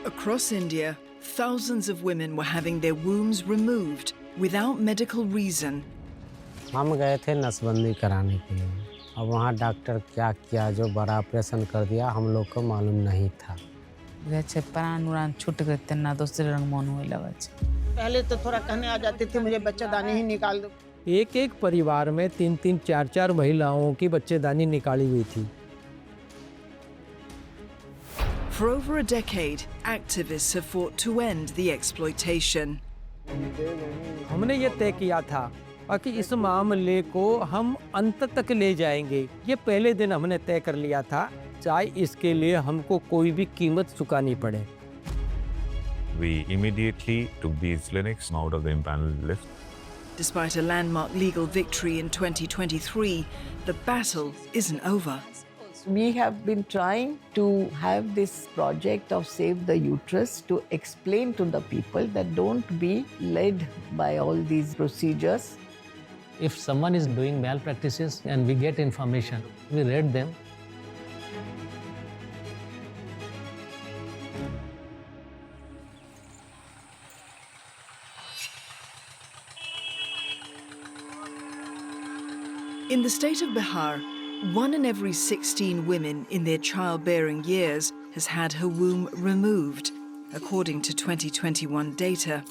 Across India, thousands of women were having their wombs removed without medical reason. हम गए थे नसबंदी कराने के लिए। अब वहाँ डॉक्टर क्या किया जो बड़ा ऑपरेशन कर दिया हम लोग को मालूम नहीं था। जैसे प्राण उड़ान छूट गए थे ना दूसरे रंग मन हुए लगा। पहले तो थोड़ा कहने आ जाती थी मुझे बच्चेदानी ही निकाल दो। एक एक परिवार में 3-3, 4-4 महिलाओं की बच्चेदानी निकाली हुई थी। For over a decade, activists have fought to end the exploitation. हमने ये तय किया था कि इस मामले को हम अंत तक ले जाएंगे। ये पहले दिन हमने तय कर लिया था, चाहे इसके लिए हमको कोई भी कीमत चुकानी पड़े। We immediately took these clinics out of the impaneled list. Despite a landmark legal victory in 2023, the battle isn't over. We have been trying to have this project of Save the Uterus to explain to the people that don't be led by all these procedures. If someone is doing malpractices and we get information, we read them. In the state of Bihar, 1 in every 16 women in their childbearing years has had her womb removed, according to 2021 data.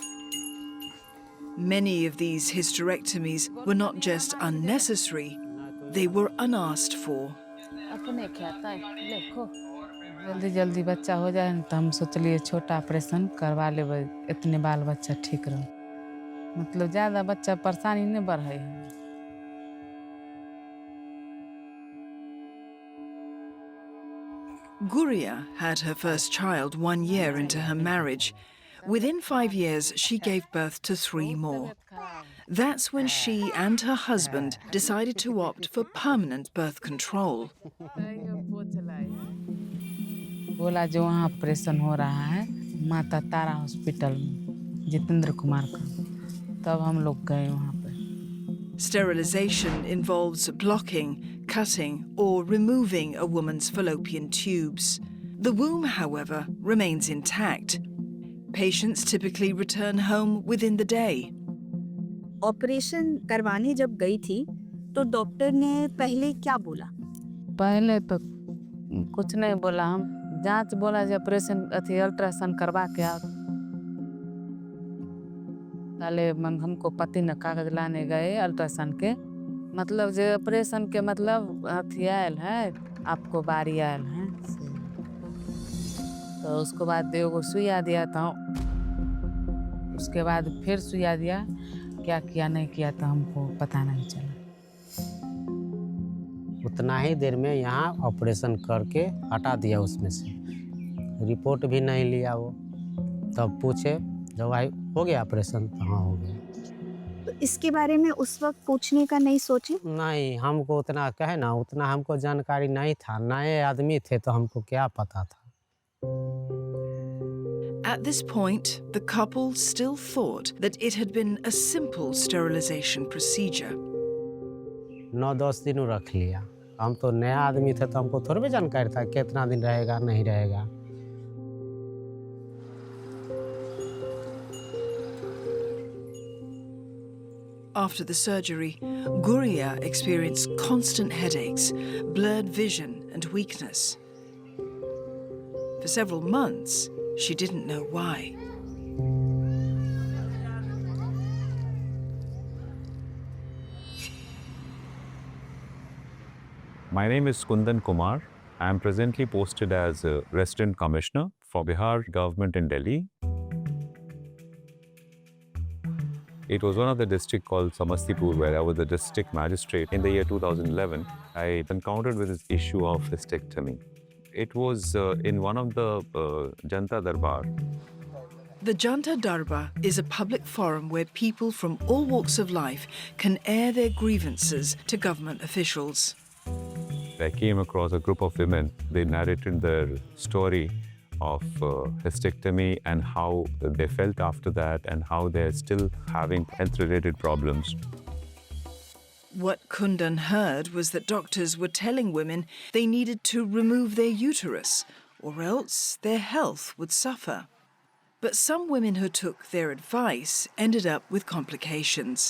Many of these hysterectomies were not just unnecessary, they were unasked for. जल्दी जल्दी बच्चा हो जाए तो हम सोचलिए छोटा operation करवा ले, इतने बाल बच्चा ठीक रहो। मतलब ज़्यादा बच्चा परेशानी नहीं बढ़े। Guria had her first child 1 year into her marriage. Within 5 years, she gave birth to 3 more. That's when she and her husband decided to opt for permanent birth control. बोला जो वहाँ ऑपरेशन हो रहा है माता तारा हॉस्पिटल में जितेंद्र कुमार का, तब हम लोग गए वहाँ पे। Sterilization involves blocking, cutting, or removing a woman's fallopian tubes. The womb, however, remains intact. Patients typically return home within the day. Operation करवाने जब गई थी तो डॉक्टर ने पहले क्या बोला? पहले तो कुछ नहीं बोला, हम जांच बोला जो ऑपरेशन अल्ट्रासाउंड करवा के आओ। पहले हमको पति ने कागज लाने गए अल्ट्रासाउंड के, मतलब जो ऑपरेशन के मतलब आयल है, आपको बारी आयल है। तो उसके बाद एगो सुइया दिया था, उसके बाद फिर सुइया दिया, क्या किया नहीं किया तो हमको पता नहीं चला। उतना ही देर में यहाँ ऑपरेशन करके हटा दिया उसमें से, रिपोर्ट भी नहीं लिया वो। तब पूछे जब भाई हो गया ऑपरेशन, तो हाँ हो गया। तो इसके बारे में उस वक्त पूछने का नहीं सोचे? नहीं, हमको उतना कहे ना, उतना हमको जानकारी नहीं था, नए आदमी थे तो हमको क्या पता था। At this point, the couple still thought that it had been a simple sterilization procedure. 9-10 दिन रख लिया। हम तो नया आदमी थे तो हमको थोड़ी भी जानकारी था कितना दिन रहेगा नहीं रहेगा। After the surgery, Guria experienced constant headaches, blurred vision, and weakness. For several months, she didn't know why. My name is Kundan Kumar. I am presently posted as a Resident Commissioner for Bihar government in Delhi. It was one of the district called Samastipur where I was the district magistrate in the year 2011. I encountered with this issue of hysterectomy. It was in one of the Janta Darbar. The Janta Darbar is a public forum where people from all walks of life can air their grievances to government officials. I came across a group of women. They narrated their story of hysterectomy and how they felt after that and how they're still having health-related problems. What Kundan heard was that doctors were telling women they needed to remove their uterus or else their health would suffer. But some women who took their advice ended up with complications.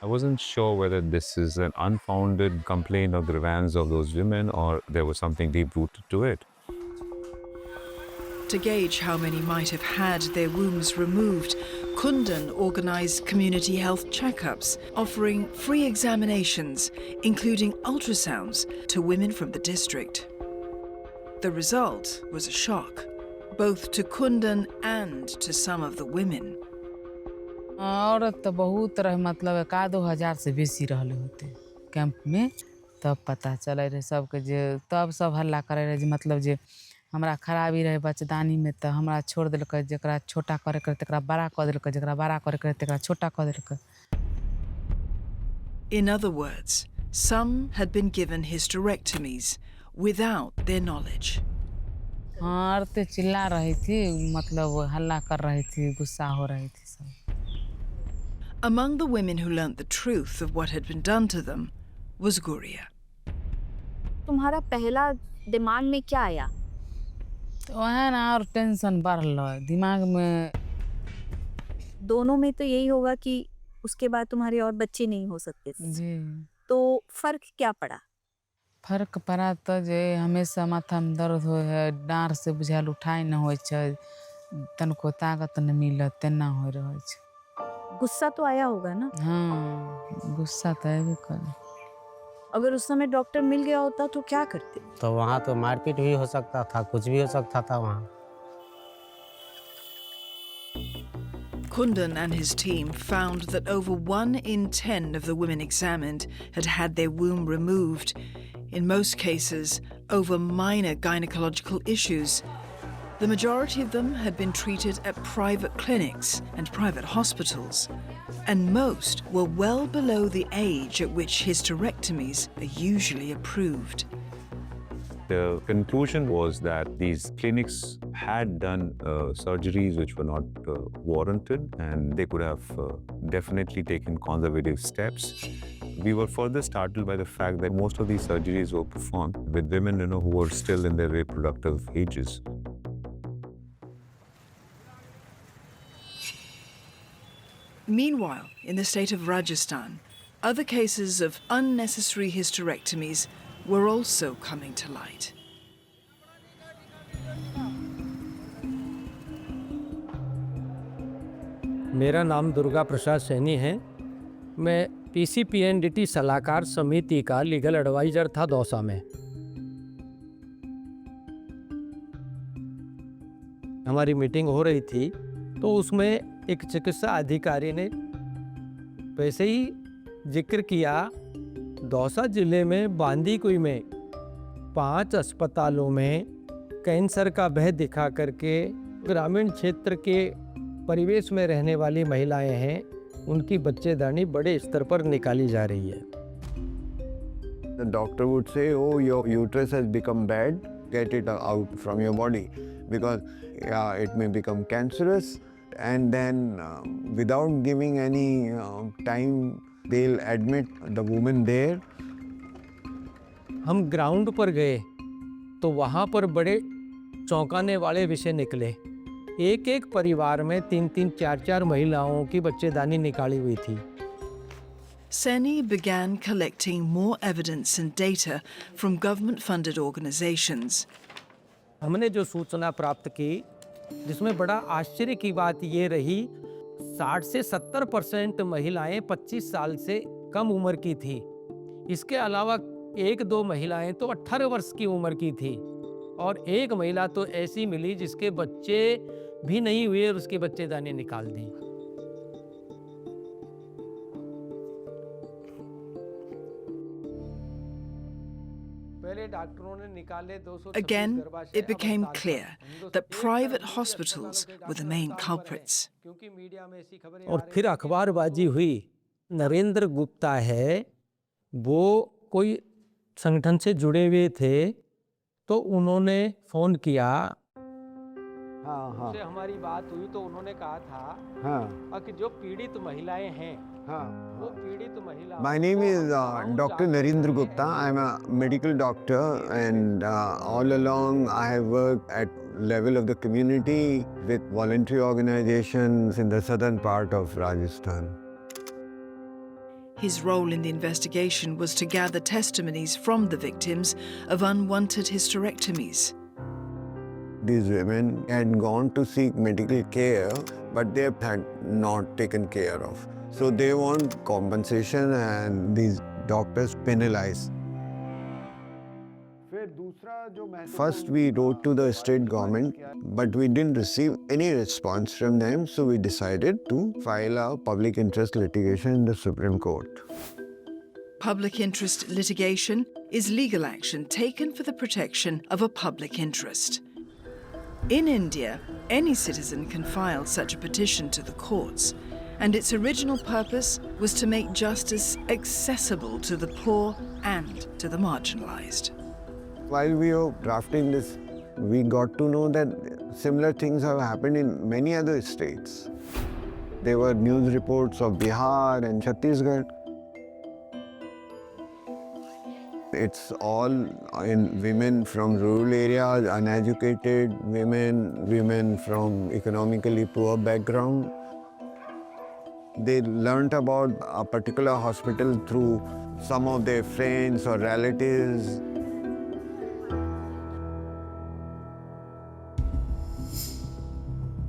I wasn't sure whether this is an unfounded complaint or grievance of those women or there was something deep-rooted to it. To gauge how many might have had their wombs removed, Kundan organised community health checkups, offering free examinations, including ultrasounds, to women from the district. The result was a shock, both to Kundan and to some of the women. औरत तो बहुत रहे, मतलब 1,000 से बेसी रहले होते camp में। तब पता चले रहे सबके, जे तब सब हल्ला करे रहे, जे मतलब जे हमरा खराबी रहे बच्चेदानी में, तो हमरा छोड़ देलकै, जकरा छोटा करे करे तकरा बड़ा कर देलकै, जकरा बड़ा करे करे तकरा छोटा कर देलकै। In other words, some had been given hysterectomies without their knowledge. हाँ, औरतें चिल्ला रही थी, मतलब हल्ला कर रही थी, गुस्सा हो रही थी सब। Among the women who learnt the truth of what had been done to them was Guria. तुम्हारा पहला दिमाग में क्या आया? तो वह ना और टेंशन बढ़ल दिमाग में। दोनों में तो यही होगा कि उसके बाद तुम्हारे और बच्चे नहीं हो सकते थे। जी। तो फर्क क्या पड़ा? फर्क पड़ा तो जे हमेशा माथा में दर्द हो है, डाँर से बुझायल उठाई न हो, तनको ताकत न मिलत, तेना हो रहे छै। गुस्सा तो आया होगा ना? हाँ, गुस्सा तो आबे करे। अगर उस समय डॉक्टर मिल गया होता तो क्या करते? तो वहाँ तो मारपीट भी हो सकता था, कुछ भी हो सकता था वहाँ। Kundan and his team found that over 1 in 10 of the women examined had had their womb removed, in most cases over minor gynecological issues. The majority of them had been treated at private clinics and private hospitals, and most were well below the age at which hysterectomies are usually approved. The conclusion was that these clinics had done surgeries which were not warranted, and they could have definitely taken conservative steps. We were further startled by the fact that most of these surgeries were performed with women, who were still in their reproductive ages. Meanwhile, in the state of Rajasthan, other cases of unnecessary hysterectomies were also coming to light. मेरा नाम दुर्गा प्रसाद सैनी है। मैं PCPNDT सलाहकार समिति का legal adviser था दौसा में। हमारी मीटिंग हो रही थी तो उसमें एक चिकित्सा अधिकारी ने वैसे ही जिक्र किया, दौसा जिले में बांदीकुई में 5 अस्पतालों में कैंसर का भेद दिखा करके ग्रामीण क्षेत्र के परिवेश में रहने वाली महिलाएं हैं, उनकी बच्चेदानी बड़े स्तर पर निकाली जा रही है। The doctor would say, "Oh, your uterus has become bad. Get it out from your body, because it may become cancerous." And then, without giving any time, they'll admit the woman there. हम ground पर गए तो वहाँ पर बड़े चौंकाने वाले विषय निकले। एक एक परिवार में 3-3, 4-4 महिलाओं की बच्चेदानी निकाली हुई थी। Seni began collecting more evidence and data from government-funded organizations. हमने जो सूचना प्राप्त की, जिसमें बड़ा आश्चर्य की बात ये रही, 60 से 70% महिलाएं 25 साल से कम उम्र की थी। इसके अलावा 1-2 महिलाएं तो 18 वर्ष की उम्र की थी, और एक महिला तो ऐसी मिली जिसके बच्चे भी नहीं हुए और उसके बच्चेदानी निकाल दी। Again, it became clear that private hospitals were the main culprits. और फिर अखबारबाजी हुई। नरेंद्र गुप्ता है, वो कोई संगठन से जुड़े हुए थे, तो उन्होंने फ़ोन किया, हाँ हाँ से हमारी बात हुई तो उन्होंने कहा था हाँ कि जो पीड़ित महिलाएं हैं हाँ. वो पीड़ित महिला My name is Dr. Narendra Gupta. I'm a medical doctor, and all along I have worked at level of the community with voluntary organizations in the southern part of Rajasthan. His role in the investigation was to gather testimonies from the victims of unwanted hysterectomies. These women had gone to seek medical care, but they had not taken care of. So they want compensation, and these doctors penalize. First, we wrote to the state government, but we didn't receive any response from them, so we decided to file a public interest litigation in the Supreme Court. Public interest litigation is legal action taken for the protection of a public interest. In India, any citizen can file such a petition to the courts, and its original purpose was to make justice accessible to the poor and to the marginalized. While we were drafting this, we got to know that similar things have happened in many other states. There were news reports of Bihar and Chhattisgarh. It's all in women from rural areas, uneducated women, women from economically poor background. They learnt about a particular hospital through some of their friends or relatives.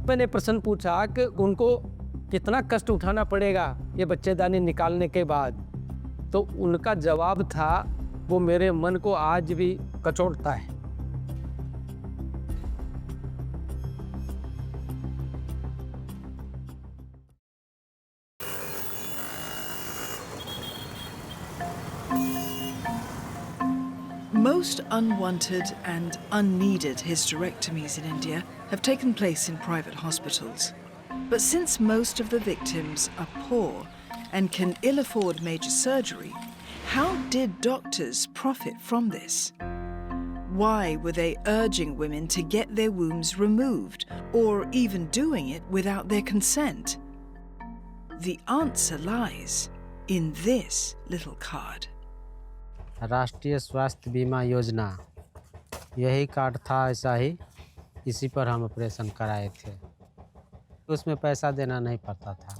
मैंने प्रश्न पूछा कि उनको कितना कष्ट उठाना पड़ेगा ये बच्चेदानी निकालने के बाद, तो उनका जवाब था वो मेरे मन को आज भी कचोटता है। Most unwanted and unneeded hysterectomies in India have taken place in private hospitals. But since most of the victims are poor and can ill afford major surgery, how did doctors profit from this? Why were they urging women to get their wombs removed, or even doing it without their consent? The answer lies in this little card. राष्ट्रीय स्वास्थ्य बीमा योजना, यही card था, ऐसा ही इसी पर हम ऑपरेशन कराए थे। उसमें पैसा देना नहीं पड़ता था।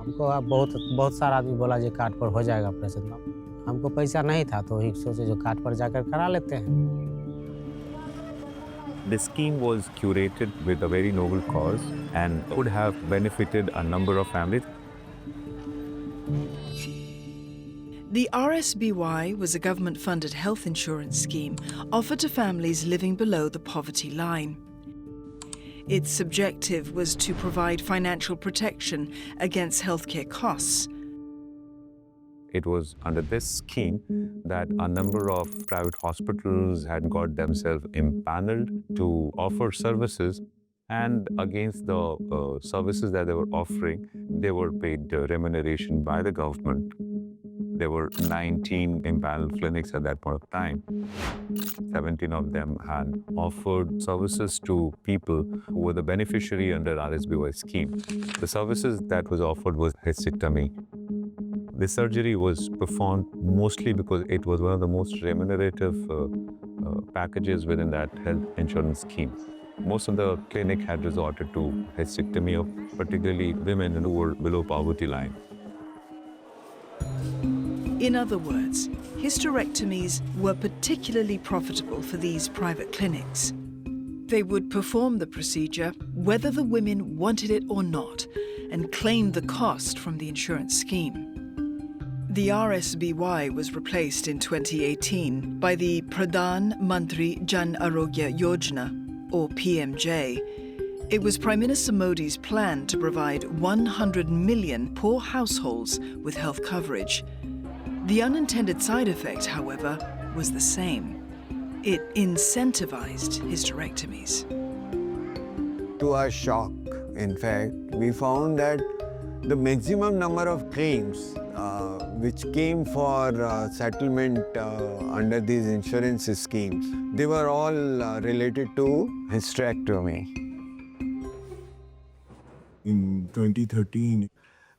हमको बहुत सारा आदमी बोला जो कार्ड पर हो जाएगा ऑपरेशन। हमको पैसा नहीं था तो वही सोचे जो कार्ड पर जाकर करा लेते हैं। The scheme was curated with a very noble cause and would have benefited a number of families. The RSBY was a government-funded health insurance scheme offered to families living below the poverty line. Its objective was to provide financial protection against healthcare costs. It was under this scheme that a number of private hospitals had got themselves impaneled to offer services, and against the services that they were offering, they were paid remuneration by the government. There were 19 impaneled clinics at that point of time. 17 of them had offered services to people who were the beneficiary under RSBY scheme. The services that was offered was hysterectomy. The surgery was performed mostly because it was one of the most remunerative packages within that health insurance scheme. Most of the clinic had resorted to hysterectomy of particularly women who were below poverty line. In other words, hysterectomies were particularly profitable for these private clinics. They would perform the procedure whether the women wanted it or not and claim the cost from the insurance scheme. The RSBY was replaced in 2018 by the Pradhan Mantri Jan Arogya Yojana, or PMJ. It was Prime Minister Modi's plan to provide 100 million poor households with health coverage. The unintended side effect, however, was the same. It incentivized hysterectomies. To our shock, in fact, we found that the maximum number of claims which came for settlement under these insurance schemes, they were all related to hysterectomy. In 2013,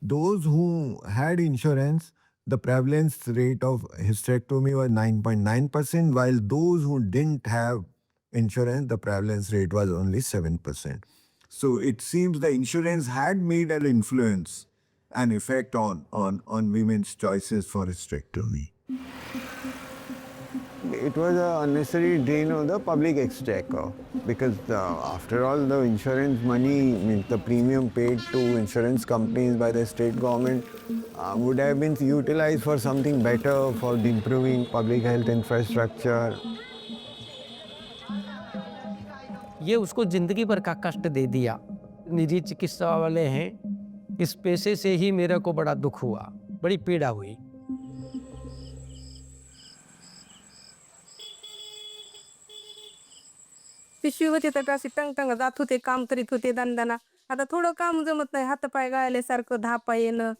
those who had insurance, the prevalence rate of hysterectomy was 9.9%, while those who didn't have insurance, the prevalence rate was only 7%. So it seems the insurance had made an influence, an effect on women's choices for hysterectomy. It was an unnecessary drain of the public exchequer because after all the insurance money, means the premium paid to insurance companies by the state government would have been utilized for something better, for improving public health infrastructure. ये उसको जिंदगी भर का कष्ट दे दिया। निजी चिकित्सा वाले हैं, इस पेशे से ही मेरे को बड़ा दुख हुआ, बड़ी पीड़ा हुई। पिशवी होते तर अशी टंग जात होते, काम करीत होते दणदणा. आता थोडं काम जमत नाही, हातपाय गायल्यासारखं, धापा येणं,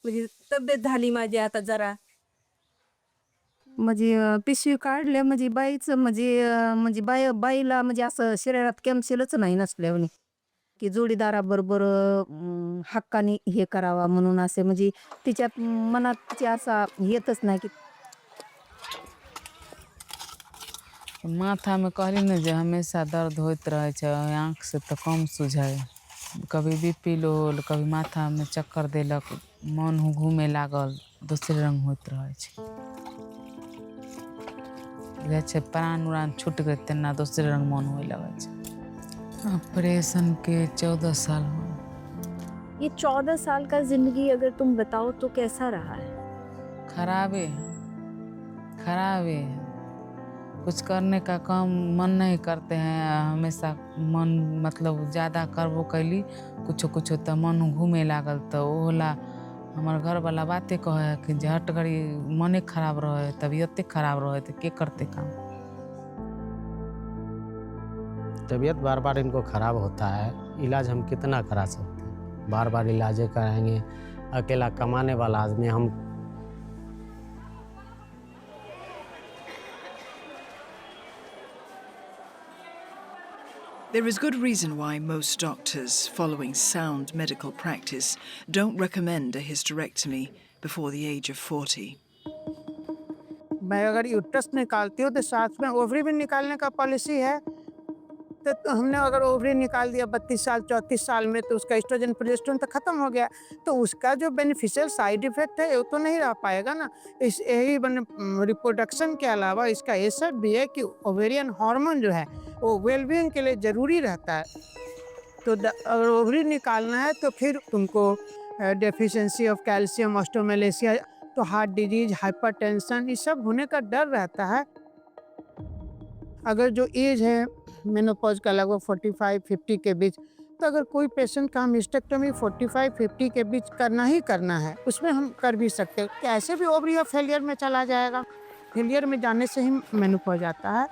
म्हणजे तब्येत झाली माझी आता जरा. म्हणजे पिशवी काढल्या म्हणजे बाईचं म्हणजे बाईला म्हणजे असं शरीरात कॅम्सिलच नाही नसल्याने की जोडीदाराबरोबर हक्काने हे करावा म्हणून असे म्हणजे तिच्यात मनात तिच्या असा येतच नाही की माथा में कहली न जे हमेशा दर्द होत रहे छै, आँख से तो कम सुझाए, कभी बीपी लो होल, कभी माथा में चक्कर देलक, मन घूमे लागल, दूसरे रंग होत रहे छै, जैसे प्राण उड़ान छूट गए तेना दूसरे रंग मन होए लगे छै। ऑपरेशन के 14 साल हो। ये 14 साल का जिंदगी अगर तुम बताओ तो कैसा रहा है? खराबे है, खराबे है। कुछ करने का काम मन नहीं करते हैं, हमेशा मन मतलब ज़्यादा करबो कैली कुछो कुछो तो मन घूमे लागल, तो ओला हमार घर वाला बातें कहे कि जे हट घड़ी मने खराब रहे, तबीयते खराब रहे, तो के करते काम। तबीयत बार बार इनको ख़राब होता है, इलाज हम कितना करा सकते हैं, बार बार इलाजें कराएंगे, अकेला कमाने वाला आदमी हम। There is good reason why most doctors, following sound medical practice, don't recommend a hysterectomy before the age of 40. मैं अगर यूट्रस निकालती हूँ तो साथ में ओवरी भी निकालने का पॉलिसी है। तो हमने अगर ओवरी निकाल दिया 32 साल 34 साल में, तो उसका एस्ट्रोजन प्रोजेस्टेरोन तो खत्म हो गया, तो उसका जो बेनिफिशियल साइड इफेक्ट है वो तो नहीं रह पाएगा ना। इस यही रिप्रोडक्शन के अलावा इसका ये सब भी है कि ओवेरियन हार्मोन जो है वो वेलबींग के लिए ज़रूरी रहता है। तो अगर ओवरी निकालना है तो फिर तुमको डेफिशिएंसी ऑफ कैल्शियम, ऑस्टोमेलेसिया, तो हार्ट डिजीज, हाइपरटेंशन, ये सब होने का डर रहता है। अगर जो एज है मेनोपॉज का लगभग 45-50 के बीच, तो अगर कोई पेशेंट का हम हिस्टेक्टोमी 45-50 के बीच करना ही करना है, उसमें हम कर भी सकते हैं। कैसे भी ओवरी ऑफ फेलियर में चला जाएगा, फेलियर में जाने से ही मेनोपॉज आता है।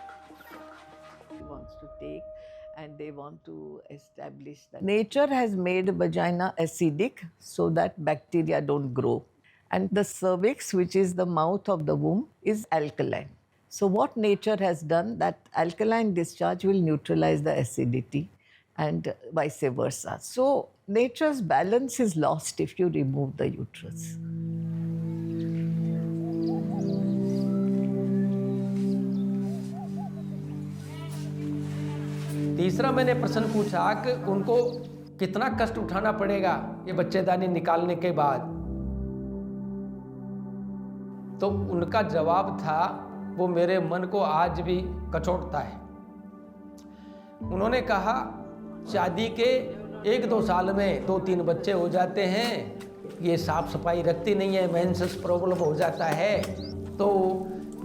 And they want to establish that nature has made vagina acidic so that bacteria don't grow, and the cervix, which is the mouth of the womb, is alkaline. So what nature has done, that alkaline discharge will neutralize the acidity and vice versa. So nature's balance is lost if you remove the uterus. तीसरा मैंने प्रश्न पूछा कि उनको कितना कष्ट उठाना पड़ेगा ये बच्चेदानी निकालने के बाद, तो उनका जवाब था, वो मेरे मन को आज भी कचोटता है। उन्होंने कहा शादी के 1-2 साल में 2-3 बच्चे हो जाते हैं, ये साफ सफाई रखती नहीं है, मेंसेस प्रॉब्लम हो जाता है, तो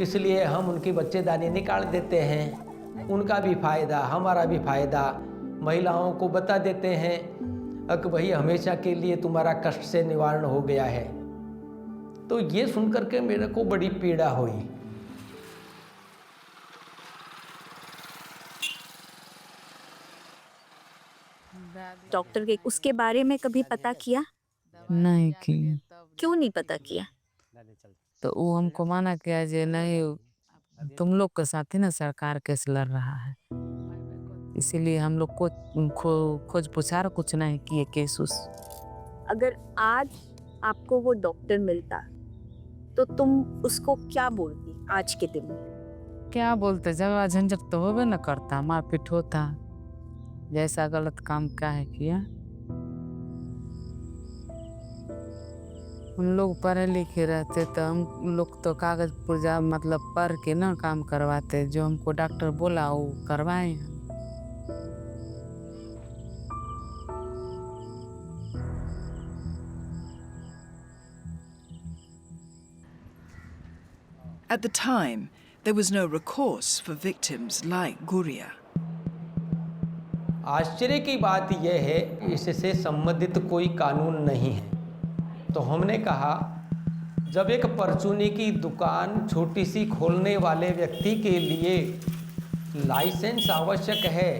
इसलिए हम उनकी बच्चेदानी निकाल देते हैं। उनका भी फ़ायदा, हमारा भी फ़ायदा, महिलाओं को बता देते हैं कि भाई हमेशा के लिए तुम्हारा कष्ट से निवारण हो गया है। तो ये सुनकर के मेरे को बड़ी पीड़ा हुई। डॉक्टर के उसके बारे में कभी पता किया? नहीं की। क्यों नहीं पता किया? तो वो हमको माना किया जे नहीं तुम लोग के साथ ही ना सरकार केस लड़ रहा है, इसीलिए हम लोग को खोज पुछार कुछ नहीं किए केस उस। अगर आज आपको वो डॉक्टर मिलता तो तुम उसको क्या बोलती आज के दिन में? क्या बोलते, झगड़ा झंझट तो होबे न करता, मारपीट होता, जैसा गलत काम क्या है किया। उन लोग पढ़े लिखे रहते तो हम लोग तो कागज पुर्जा मतलब पढ़ के ना काम करवाते, जो हमको डॉक्टर बोला वो करवाए। At the time, there was no recourse for victims like Guria. आश्चर्य की बात यह है इससे संबंधित कोई कानून नहीं है। तो हमने कहा जब एक परचूनी की दुकान छोटी सी खोलने वाले व्यक्ति के लिए लाइसेंस आवश्यक है,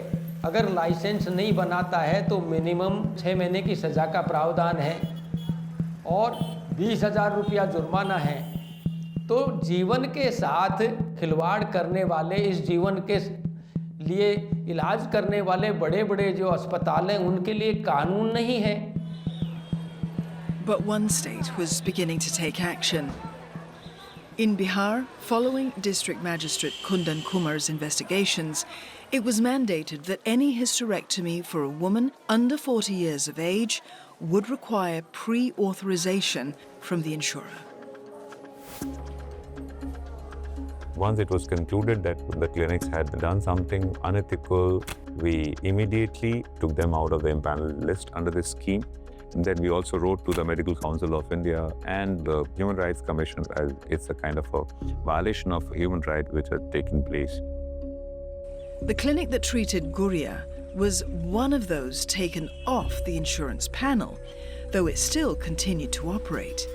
अगर लाइसेंस नहीं बनाता है तो मिनिमम 6 महीने की सज़ा का प्रावधान है और 20,000 रुपया जुर्माना है, तो जीवन के साथ खिलवाड़ करने वाले, इस जीवन के लिए इलाज करने वाले बड़े बड़े जो अस्पताल हैं उनके लिए कानून नहीं है। But one state was beginning to take action. In Bihar, following District Magistrate Kundan Kumar's investigations, it was mandated that any hysterectomy for a woman under 40 years of age would require pre-authorization from the insurer. Once it was concluded that the clinics had done something unethical, we immediately took them out of the impaneled list under this scheme. And then we also wrote to the Medical Council of India and the Human Rights Commission, as it's a kind of a violation of human rights which had taken place. The clinic that treated Guria was one of those taken off the insurance panel, though it still continued to operate.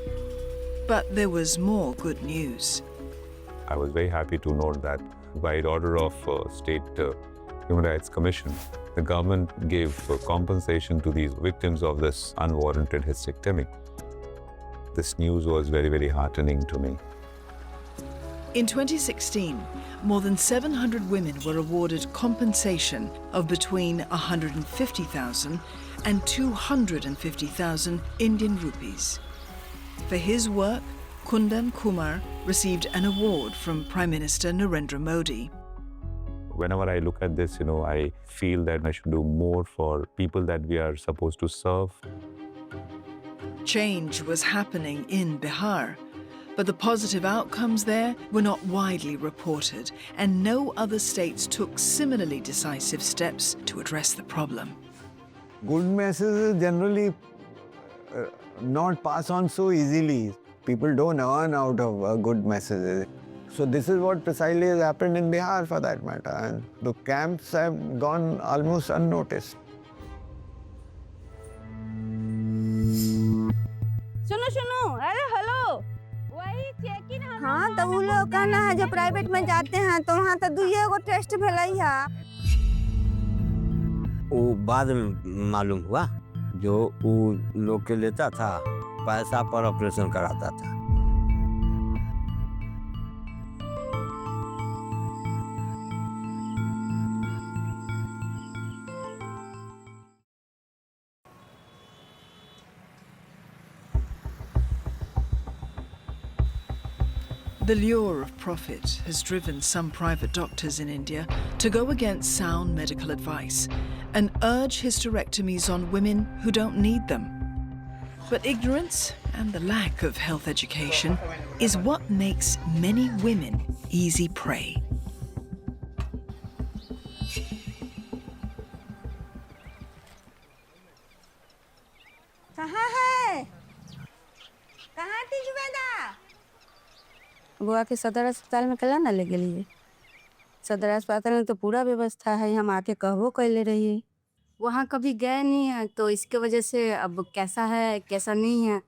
But there was more good news. I was very happy to note that by order of State Human Rights Commission, the government gave compensation to these victims of this unwarranted hysterectomy. This news was very, very heartening to me. In 2016, more than 700 women were awarded compensation of between 150,000 and 250,000 Indian rupees. For his work, Kundan Kumar received an award from Prime Minister Narendra Modi. Whenever I look at this, I feel that I should do more for people that we are supposed to serve. Change was happening in Bihar, but the positive outcomes there were not widely reported, and no other states took similarly decisive steps to address the problem. Good messages generally not pass on so easily. People don't earn out of good messages. So this is what precisely has happened in Bihar for that matter. And the camps have gone almost unnoticed. सुनो अरे hello वही check in. हाँ तो वो लोग कहना है जो प्राइवेट में जाते हैं तो वहाँ तो 2 टेस्ट भेलाई है। वो बाद में मालूम हुआ, जो वो लोग के लेता था पैसा पर ऑपरेशन कराता था। The lure of profit has driven some private doctors in India to go against sound medical advice and urge hysterectomies on women who don't need them. But ignorance and the lack of health education is what makes many women easy prey. कहाँ है? कहाँ थी जुबेदा? बुआ के सदर अस्पताल में कला ना ले गई। सदर अस्पताल में तो पूरा व्यवस्था है, हम आके कहबो कैले रही। वहाँ कभी गए नहीं है तो इसके वजह से अब कैसा है कैसा नहीं है,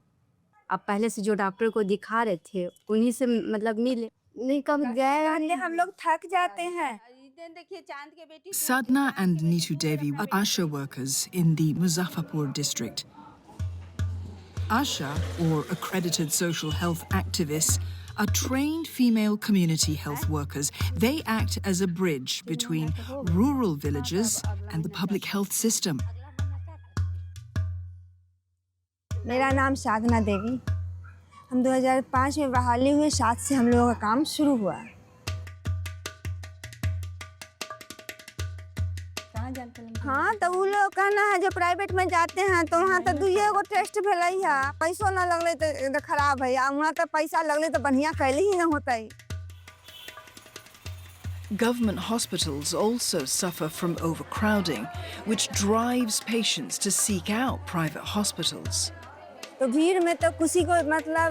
अब पहले से जो डॉक्टर को दिखा रहे थे उन्हीं से मतलब मिले नहीं, कभी गए हम लोग थक जाते हैं। Sadhna and Neetu Devi are ASHA workers in the Muzaffarpur district. ASHA, or Accredited Social Health Activists, are trained female community health workers. They act as a bridge between rural villages and the public health system. मेरा नाम साधना देवी। हम 2005 में बहाली हुए, 7 से हम लोगों का काम शुरू हुआ। हाँ, तो वो लोग कहना है जो प्राइवेट में जाते हैं तो वहाँ तो 2 टेस्ट भेलई है, पैसों ना लगले तो खराब है, वहाँ तो पैसा लगले तो बढ़िया कैली ही ना होता है। Government hospitals also suffer from overcrowding, which drives patients to seek out private hospitals. तो भीड़ में तो किसी को मतलब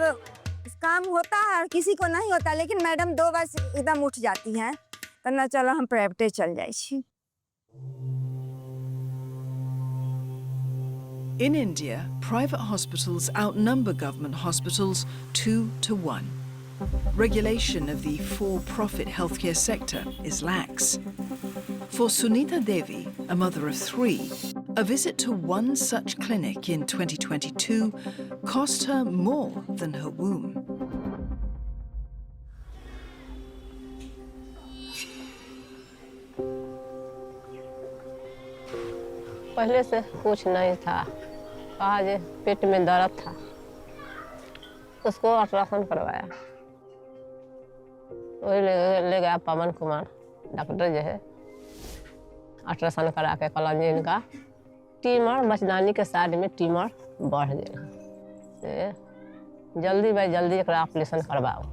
काम होता है और किसी को नहीं होता, लेकिन मैडम 2 बार एकदम उठ जाती हैं, तो ना चलो हम प्राइवेट चल जाए छी। In India, private hospitals outnumber government hospitals 2 to 1. Regulation of the for-profit healthcare sector is lax. For Sunita Devi, a mother of 3, a visit to one such clinic in 2022 cost her more than her womb. पहले से कुछ नहीं था, कहा जे पेट में दर्द था, उसको अल्ट्रासाउंड करवाया, वही ले गया पवन कुमार डॉक्टर जो है, अल्ट्रासाउंड करा के कहला जे इनका ट्यूमर बचदानी के साइड में ट्यूमर बढ़ गया, से जल्दी भाई जल्दी एक ऑपरेशन करवाओ।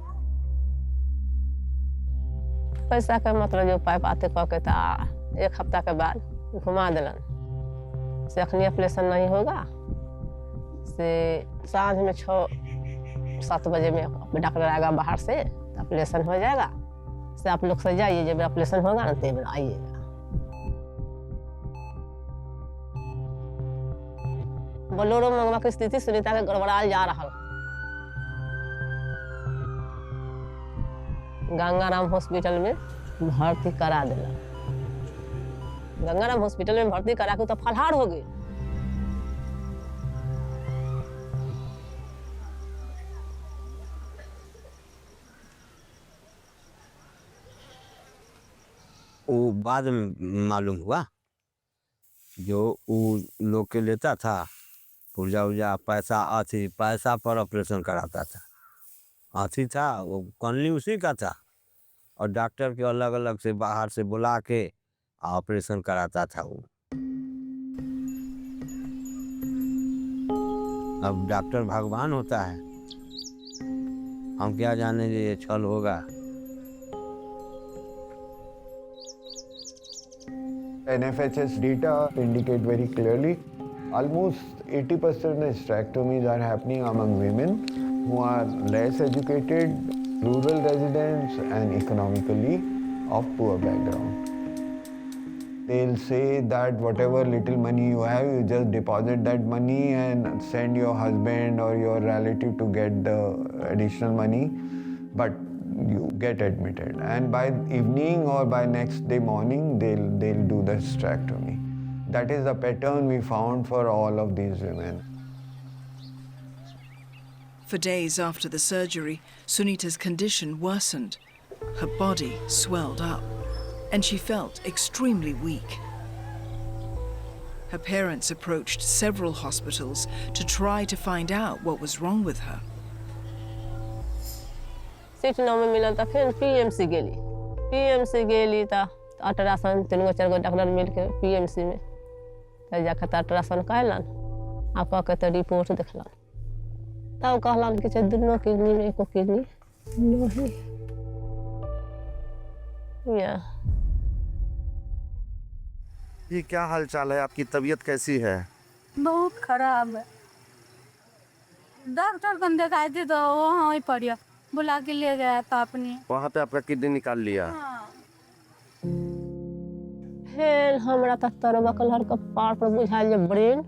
पैसा का मतलब जो पाइप आते कह के था 1 हफ्ता के बाद घुमा दिलन से अखनी ऑपरेशन नहीं होगा, से सांझ में 6-7 बजे में डॉक्टर आएगा बाहर से, ऑपरेशन हो जाएगा, से आप लोग से जाइए, जब ऑपरेशन होगा ना तब आइएगा। बोलोरो मंगवा की स्थिति सुनीता के गड़बड़ा जा रहा, गंगाराम हॉस्पिटल में भर्ती करा दिला, गंगाराम हॉस्पिटल में भर्ती करा के तो फलाहार हो गई। वो बाद में मालूम हुआ, जो वो लोग के लेता था पुर्जा उर्जा पैसा, अथी पैसा पर ऑपरेशन कराता था, अथी था वो कॉलोनी उसी का था, और डॉक्टर के अलग अलग से बाहर से बुला के ऑपरेशन कराता था वो। अब डॉक्टर भगवान होता है, हम क्या जाने ये छल होगा। NFHS data indicate very clearly almost 80% of hysterectomies are happening among women who are less educated, rural residents and economically of poor background. They'll say that whatever little money you have, you just deposit that money and send your husband or your relative to get the additional money, but you get admitted, and by evening or by next day morning they'll do the hysterectomy. That is the pattern we found for all of these women. For days after the surgery, Sunita's condition worsened. Her body swelled up, and she felt extremely weak. Her parents approached several hospitals to try to find out what was wrong with her. Seat नौ में मिला था, फिर PMC गेली तो ultrasound 3-4 doctor मिल के PMC में तो जाकर तो अल्ट्रासाउंड कहलन, आ कह के तो रिपोर्ट देखलन, तब कहलन कि दोनों किडनी में एको किडनी नहीं। ये क्या हाल चाल है, आपकी तबीयत कैसी है? बहुत खराब है, डॉक्टर को दिखाई थी तो वहाँ ही पड़िया, बुला के ले गया था अपनी, वहाँ पे आपका किडनी निकाल लिया। फिर हमरा तो तरवा कलर का पार पर बुझाइल जे ब्रेन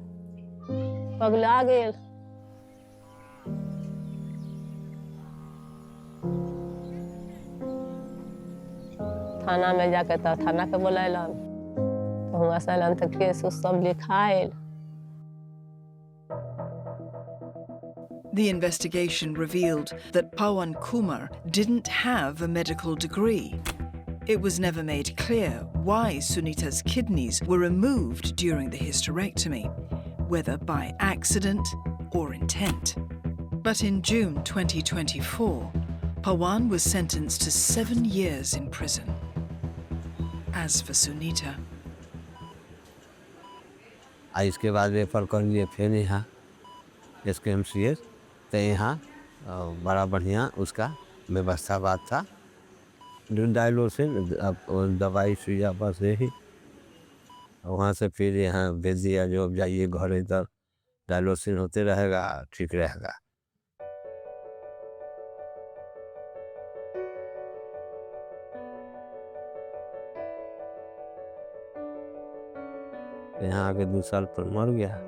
पगला गेल। थाना में जाके तो थाना के बुलाइलन, तो हुआ सैलन तो केस उस सब लिखाइल। The investigation revealed that Pawan Kumar didn't have a medical degree. It was never made clear why Sunita's kidneys were removed during the hysterectomy, whether by accident or intent. But in June 2024, Pawan was sentenced to 7 years in prison. As for Sunita, इसके बाद refer कर लिए फिर यहाँ SKMCH, तो यहाँ बड़ा बढ़िया उसका व्यवस्था बात था। डायलोसिन अब दवाई सुइया बस यही, वहाँ से फिर यहाँ भेज दिया, जो अब जाइए घर, इधर डायलोसिन होते रहेगा, ठीक रहेगा। यहाँ आके 2 साल पर मर गया।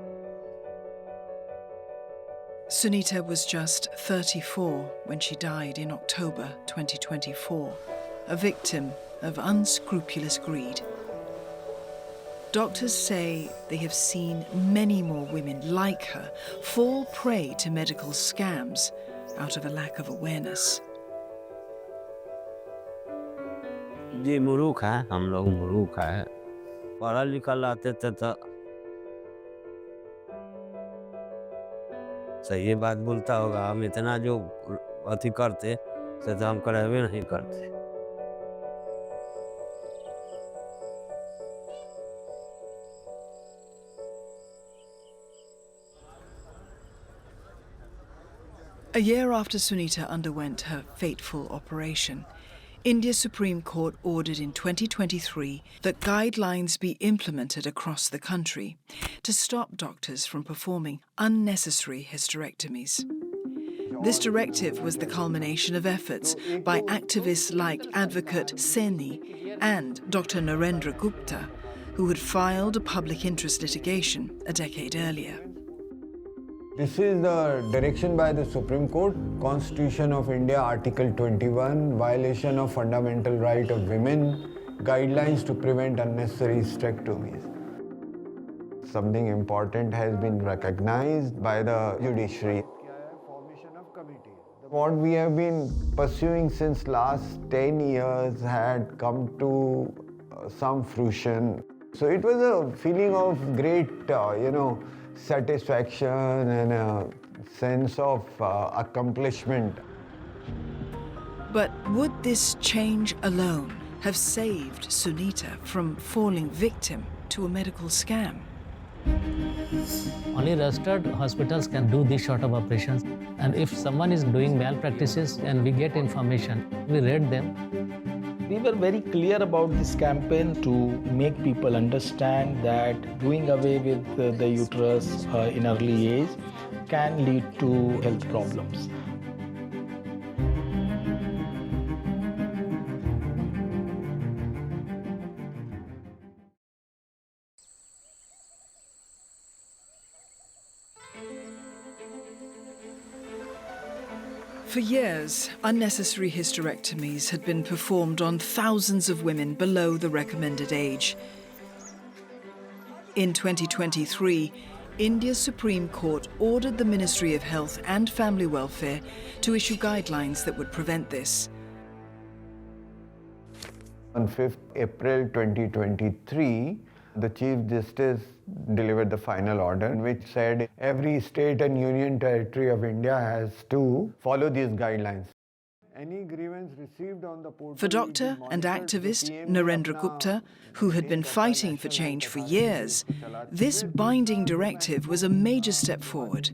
Sunita was just 34 when she died in October 2024, a victim of unscrupulous greed. Doctors say they have seen many more women like her fall prey to medical scams out of a lack of awareness. जी मुरूख है, हम लोग मुरूख है, पढ़ा लिखा लाते थे तो सही बात बोलता होगा। हम इतना जो अति करते से तो हम करवे नहीं करते। A year after Sunita underwent her fateful operation, India's Supreme Court ordered in 2023 that guidelines be implemented across the country to stop doctors from performing unnecessary hysterectomies. This directive was the culmination of efforts by activists like Advocate Seni and Dr. Narendra Gupta, who had filed a public interest litigation a decade earlier. This is the direction by the Supreme Court, Constitution of India, Article 21, violation of fundamental right of women, guidelines to prevent unnecessary hysterectomies. Something important has been recognized by the judiciary. What we have been pursuing since last 10 years had come to some fruition. So it was a feeling of great, satisfaction and a sense of accomplishment. But would this change alone have saved Sunita from falling victim to a medical scam? Only registered hospitals can do this sort of operations, and if someone is doing malpractices and we get information, we raid them. We were very clear about this campaign to make people understand that doing away with the uterus in early age can lead to health problems. For years, unnecessary hysterectomies had been performed on thousands of women below the recommended age. In 2023, India's Supreme Court ordered the Ministry of Health and Family Welfare to issue guidelines that would prevent this. On 5th April 2023, the Chief Justice delivered the final order, which said every state and union territory of India has to follow these guidelines. Any grievance received on the portal For doctor and activist Narendra Gupta, who had been fighting for change for years, this binding directive was a major step forward.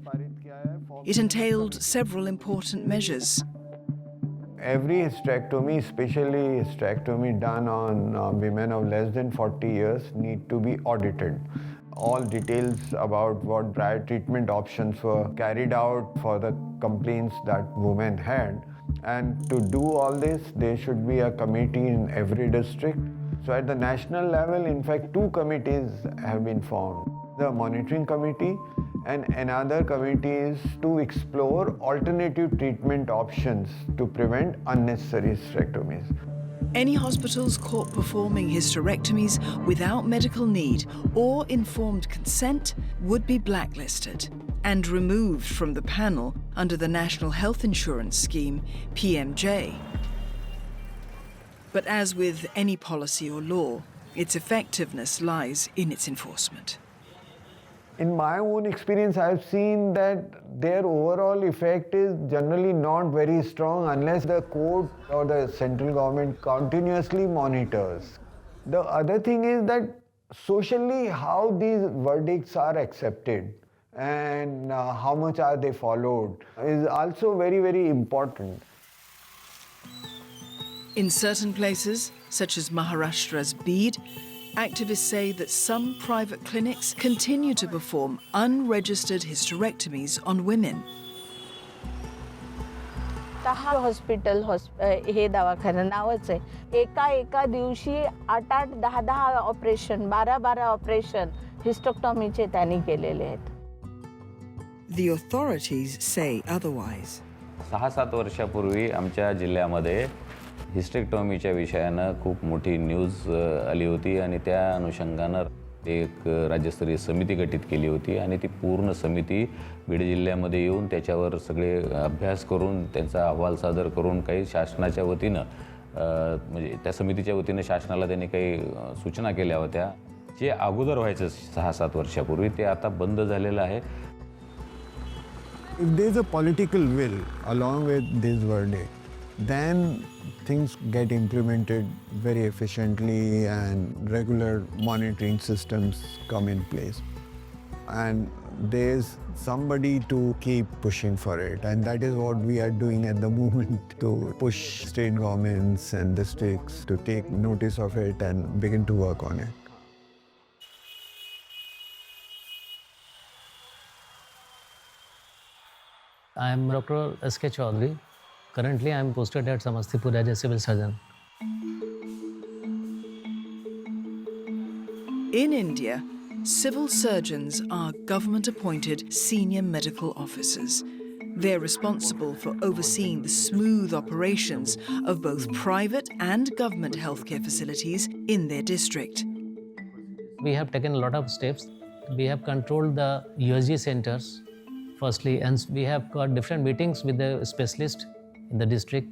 It entailed several important measures. Every hysterectomy, especially hysterectomy done on women of less than 40 years, need to be audited. All details about what prior treatment options were carried out for the complaints that women had. And to do all this, there should be a committee in every district. So at the national level, in fact, 2 committees have been formed. The monitoring committee and another committee is to explore alternative treatment options to prevent unnecessary hysterectomies. Any hospitals caught performing hysterectomies without medical need or informed consent would be blacklisted. and removed from the panel under the National Health Insurance Scheme, PMJ. But as with any policy or law, its effectiveness lies in its enforcement. In my own experience, I've seen that their overall effect is generally not very strong unless the court or the central government continuously monitors. The other thing is that socially how these verdicts are accepted and how much are they followed is also very, very important. In certain places, such as Maharashtra's Bid, activists say that some private clinics continue to perform unregistered hysterectomies on women. 10 hospital हे दवाखाना नावच आहे एका दिवशी 8 10 operation 12 operation हिस्टेक्टॉमीचे त्यांनी केलेले आहेत. The authorities say otherwise. 6-7 वर्षापूर्वी आमच्या जिल्ह्यामध्ये हिस्टेक्टॉमीच्या विषयानं खूप मोठी न्यूज आली होती आणि त्या अनुषंगानं एक राज्यस्तरीय समिती गठीत केली होती आणि ती पूर्ण समिती बीड जिल्ह्यामध्ये येऊन त्याच्यावर सगळे अभ्यास करून त्यांचा अहवाल सादर करून काही शासनाच्या वतीनं म्हणजे त्या समितीच्या वतीनं शासनाला त्यांनी काही सूचना केल्या होत्या जे अगोदर व्हायचं 6-7 वर्षापूर्वी ते आता बंद झालेलं आहे. If there is a political will along with this verdict, then things get implemented very efficiently and regular monitoring systems come in place. And there's somebody to keep pushing for it, and that is what we are doing at the moment to push state governments and districts to take notice of it and begin to work on it. I am Dr. S.K. Chaudhary. Currently, I am posted at Samastipur as a civil surgeon. In India, civil surgeons are government-appointed senior medical officers. They're responsible for overseeing the smooth operations of both private and government healthcare facilities in their district. We have taken a lot of steps. We have controlled the USG centers, firstly, and we have got different meetings with the specialists in the district,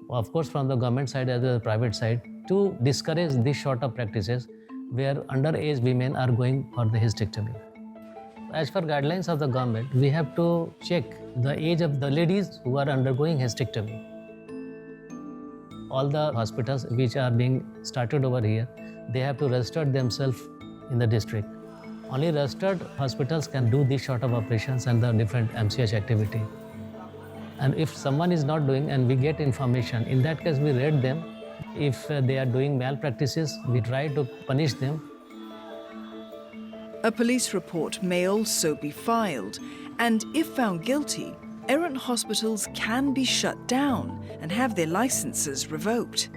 of course from the government side as well as the private side, to discourage these sort of practices where underage women are going for the hysterectomy. As per guidelines of the government, we have to check the age of the ladies who are undergoing hysterectomy. All the hospitals which are being started over here, they have to register themselves in the district. Only registered hospitals can do these sort of operations and the different MCH activity. And if someone is not doing and we get information, in that case we raid them. If they are doing malpractices, we try to punish them. A police report may also be filed, and if found guilty, errant hospitals can be shut down and have their licenses revoked.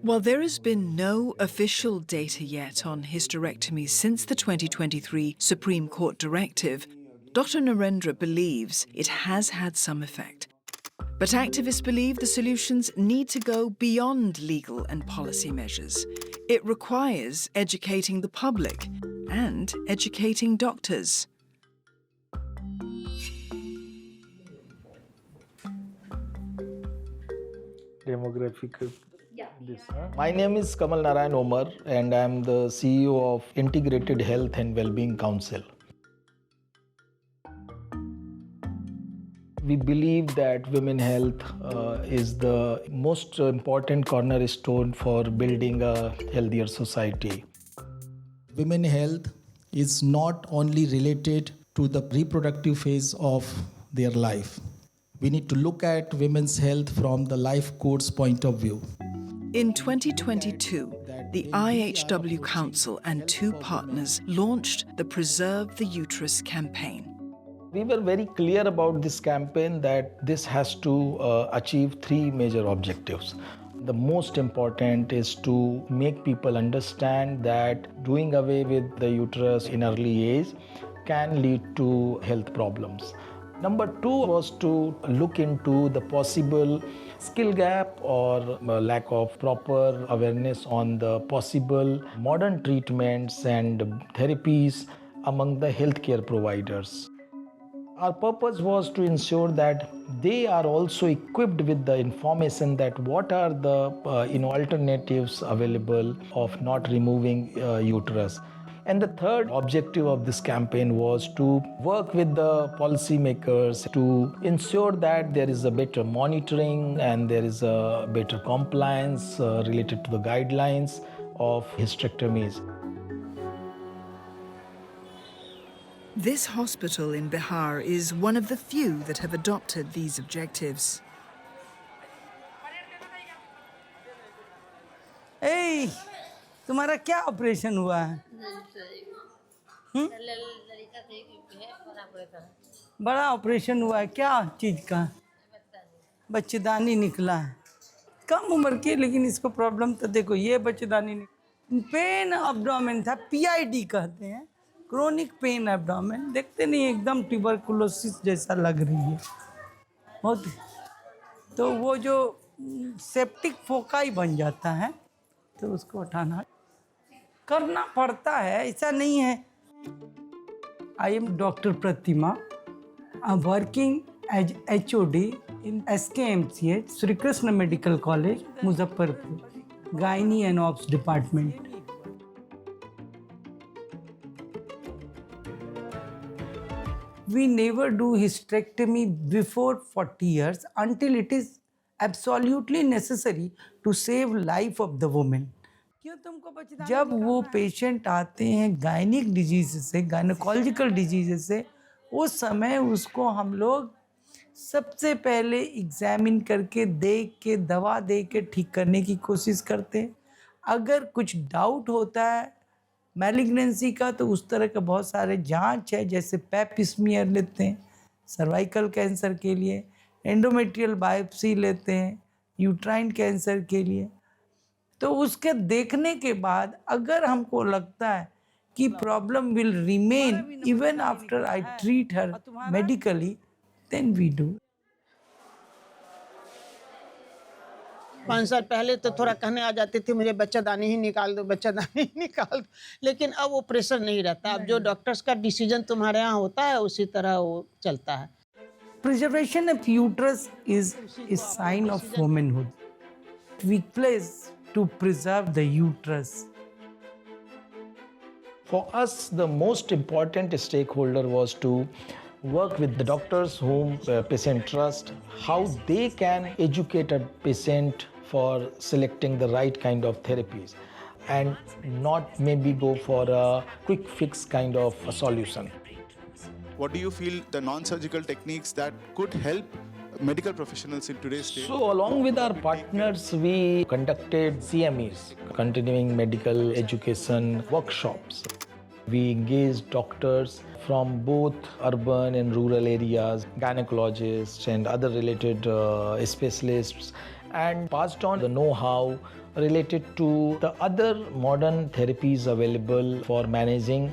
While there has been no official data yet on hysterectomies since the 2023 Supreme Court directive, Dr. Narendra believes it has had some effect. But activists believe the solutions need to go beyond legal and policy measures. It requires educating the public and educating doctors. Demographic. My name is Kamal Narayan Omar and I am the CEO of Integrated Health and Wellbeing Council. We believe that women health is the most important cornerstone for building a healthier society. Women health is not only related to the reproductive phase of their life. We need to look at women's health from the life course point of view. In 2022, the IHW Council and 2 partners launched the Preserve the Uterus campaign. We were very clear about this campaign that this has to achieve 3 major objectives. The most important is to make people understand that doing away with the uterus in early age can lead to health problems. Number 2 was to look into the possible skill gap or lack of proper awareness on the possible modern treatments and therapies among the healthcare providers. Our purpose was to ensure that they are also equipped with the information that what are the alternatives available of not removing uterus. And the third objective of this campaign was to work with the policymakers to ensure that there is a better monitoring and there is a better compliance related to the guidelines of hysterectomies. This hospital in Bihar is one of the few that have adopted these objectives. Hey, तुम्हारा क्या operation हुआ है? बड़ा operation हुआ है, क्या चीज का? बच्चेदानी निकला है। कम उम्र की, लेकिन इसको प्रॉब्लम तो देखो, ये बच्चेदानी पेन एब्डोमेन था, PID कहते हैं, क्रोनिक पेन एब्डोमेन। देखते नहीं, एकदम ट्यूबरकुलोसिस जैसा लग रही है बहुत। तो वो जो सेप्टिक फोकाई बन जाता है, तो उसको उठाना करना पड़ता है, ऐसा नहीं है। I am doctor Pratima, I am working as HOD in SKMCH Shri Krishna medical college Muzaffarpur, gynae and obs department. We never do hysterectomy before 40 years until it is absolutely necessary to save life of the woman. जब वो patient आते हैं gynaec disease से, gynaecological disease से, उस समय उसको हम लोग सबसे पहले एग्जामिन करके, देख के, दवा दे के ठीक करने की कोशिश करते हैं। अगर कुछ डाउट होता है मैलिग्नेंसी का, तो उस तरह के बहुत सारे जांच है, जैसे पैप स्मीयर लेते हैं सर्वाइकल कैंसर के लिए, एंडोमेट्रियल बायोप्सी लेते हैं यूट्राइन कैंसर के लिए। तो उसके देखने के बाद अगर हमको लगता है कि problem will remain even after I treat her medically, then we do. 5 साल पहले तो थोड़ा कहने आ जाती थी, मुझे बच्चादानी ही निकाल दो, बच्चादानी ही निकाल दो, लेकिन अब वो प्रेशर नहीं रहता। अब जो डॉक्टर्स का डिसीजन तुम्हारे यहाँ होता है, उसी तरह वो चलता है। Preservation of uterus is a sign of womanhood. We place to preserve the uterus. For us, the most important stakeholder was to work with the doctors whom patient trust, how they can educate a patient for selecting the right kind of therapies and not maybe go for a quick fix kind of a solution. What do you feel the non-surgical techniques that could help medical professionals in today's day? So along with our partners, we conducted CMEs, continuing medical education workshops. We engaged doctors from both urban and rural areas, gynecologists and other related specialists, and passed on the know-how related to the other modern therapies available for managing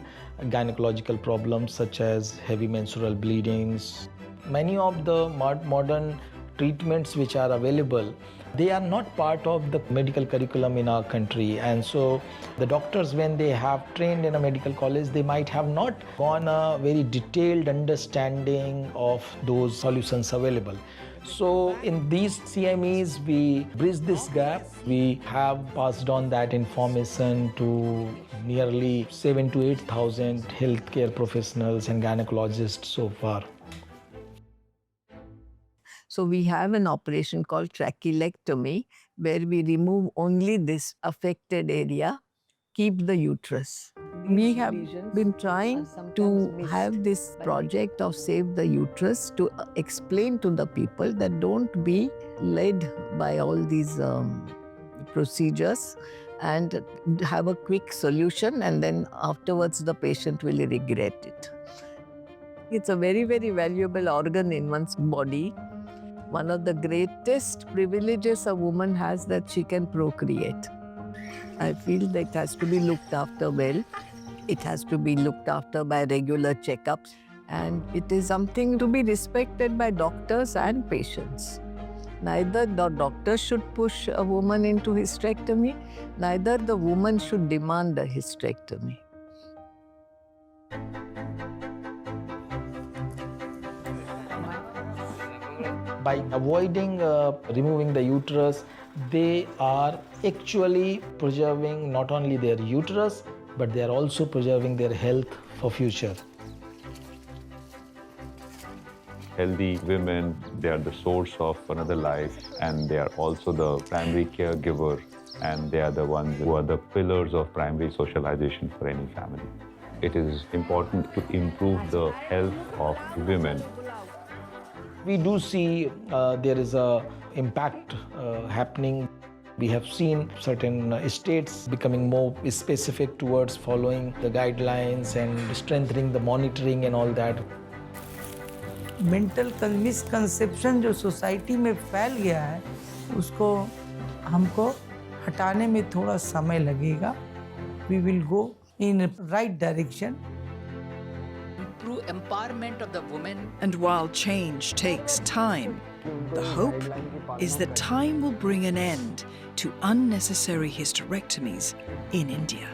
gynecological problems such as heavy menstrual bleedings. Many of the modern treatments which are available, they are not part of the medical curriculum in our country, and so the doctors, when they have trained in a medical college, they might have not gone a very detailed understanding of those solutions available. So in these CMEs, we bridge this gap. We have passed on that information to nearly 7,000 to 8,000 healthcare professionals and gynecologists so far. So we have an operation called trachelectomy, where we remove only this affected area, keep the uterus. We have been trying to have this project of Save the Uterus to explain to the people that don't be led by all these procedures and have a quick solution, and then afterwards the patient will regret it. It's a very, very valuable organ in one's body. One of the greatest privileges a woman has that she can procreate. I feel that it has to be looked after well. It has to be looked after by regular checkups, and it is something to be respected by doctors and patients. Neither the doctor should push a woman into hysterectomy, neither the woman should demand a hysterectomy. By avoiding removing the uterus, they are actually preserving not only their uterus, but they are also preserving their health for future. Healthy women, they are the source of another life, and they are also the primary caregiver, and they are the ones who are the pillars of primary socialization for any family. It is important to improve the health of women. We do see there is a impact happening. We have seen certain states becoming more specific towards following the guidelines and strengthening the monitoring and all that. Mental misconception जो society में फैल गया है उसको हमको हटाने में थोड़ा समय लगेगा. We will go in right direction. Improve empowerment of the women. And while change takes time, the hope is that time will bring an end to unnecessary hysterectomies in India.